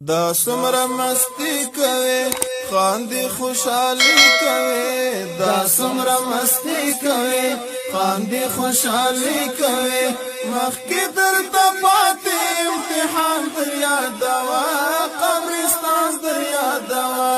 دا سمره مستی کوي خاندي خوشحالي کوي دا سمره مستی کوي خاندي خوشحالي کوي مخکې درته پاتې امتحان در یادوه قبرستان در یادوه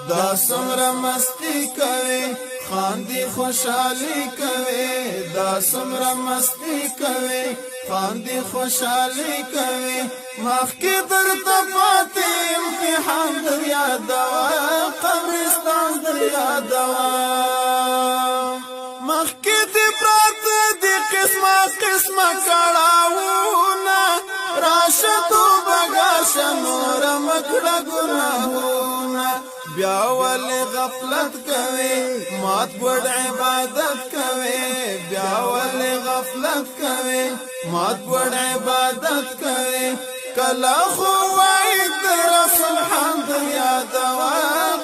دا سمره مستی کوي خاندي خوشحالي کوي دا سمره مستی کوي خاندي خوشحالي کوي مخکې درته پاتې امتحان در یادوه قبرستان در یادوه مخکې دې پراته دي قسمه قسمه کړاوونه راشه توبه ګاشه نوره مه کړه ګناهونه بیا ولې غفلت کوي مات ګوډ عبادت کوي بیا ولې غفلت کوي مات ګوډ عبادت کوي کله خو وای در رسول حمد یادوه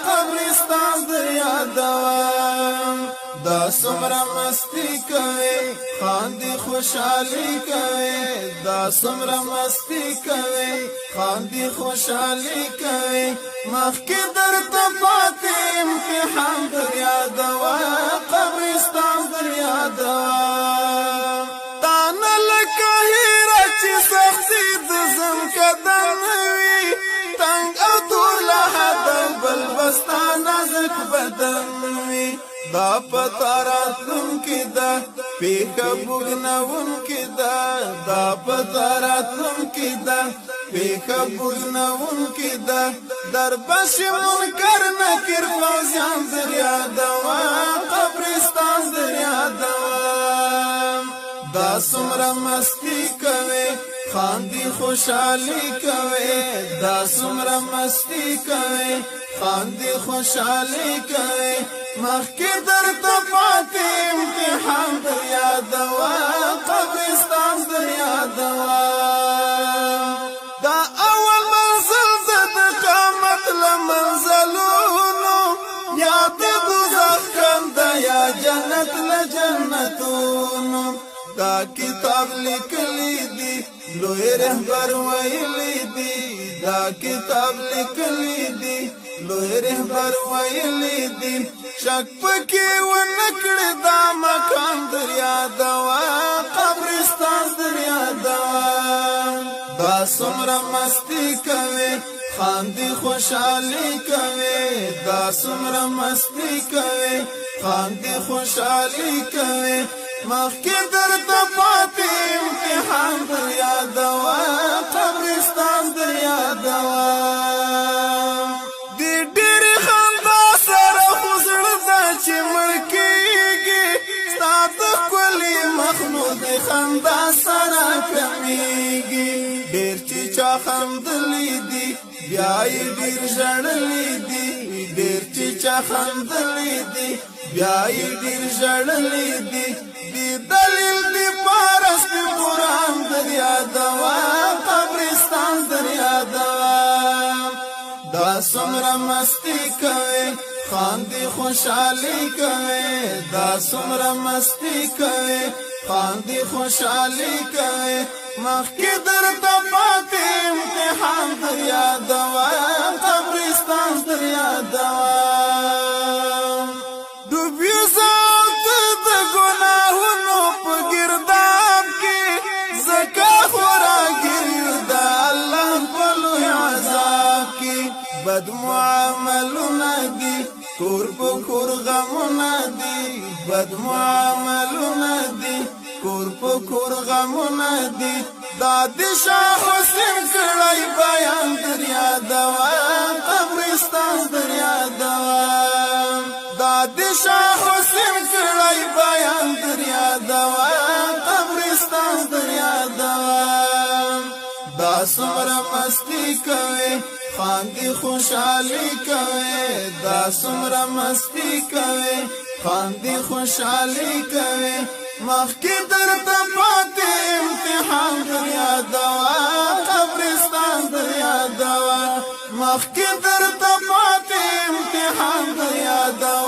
قبرستان در یادوه دا سمره مستی کوي خاندي خوشحالي کوي دا سمره مستی کوي خاندي خوشحالي کوي مخکې درته پاتې امتحان در یادوه قبرستان در یادوه تانه لکه هیره چې سختي د ځم قدم وي تنګ او دور له حده بل بستا نازک بدن وي دا پتا راتلونکې ده پیښه بوږنوونکې ده دا پتا راتلونکې ده پیښه بوږنوونکې ده دربشي منکر نکر فوزیان در یادوه قبرستان در یادوه دا سمره مستی کوي خاندي خوشحالي کوي دا سمره مستی کوي خاندي خوشحالي کوي مخکې درته پاتې امتحان در یادوه قبرستان در یادوه دا اول منزل د قامت له منزلونو یا د دوزخ کنده یا جنت له جنتونو دا کتاب لیکلی دی لوی رهبر ویلی دی دا کتاب لیکلی دی لوی رهبر ویلی دی شک پکې ونکړه دا مکان در یادوه قبرستان در یادوه دا سمره مستی کوي خاندي خوشحالي کوي دا سمره مستی کوي خاندي خوشحالي کوي مخکې درته پاتې امتحان در یادوه قبرستان در یادوه چې مړکیږي ستا د ښکلي مخلوق خندا سره کمیږي ډېر چې چا خندلی دي بیا یې ډېر ژړلی دي ډېر چې چا خندلی دي بیا یې ډېر ژړلی دي دې دلیل دې پارس دې قرآن در یادوه قبرستان در یادوه دا سمره مستی کوي خاندي خوشحالي کوي دا سمره مستی کوي خاندي خوشحالي کوي مخکې درته پاتې امتحان در یادوه قبرستان در یادوه ډوبیو ځان د ګناهونو په ګرداب کې ځکه خوراګیر یو د الله په لوی عذاب کې بد معاملونه دي کور په کور غمونه دي بد معاملونه دي کور په کور غمونه دي دا د شاه حسین کړی بیان در یادوه قبرستان در یادوه دا د شاه حسین کړی بیان در یادوه قبرستان در یادوه دا سمره مستی کوي خاندي خوشحالي کوي دا سمره مستی کوي خاندي خوشحالي کوي مخکې درته پاتې امتحان در یادوه قبرستان در یادوه مخکې درته پاتې امتحان در یادوه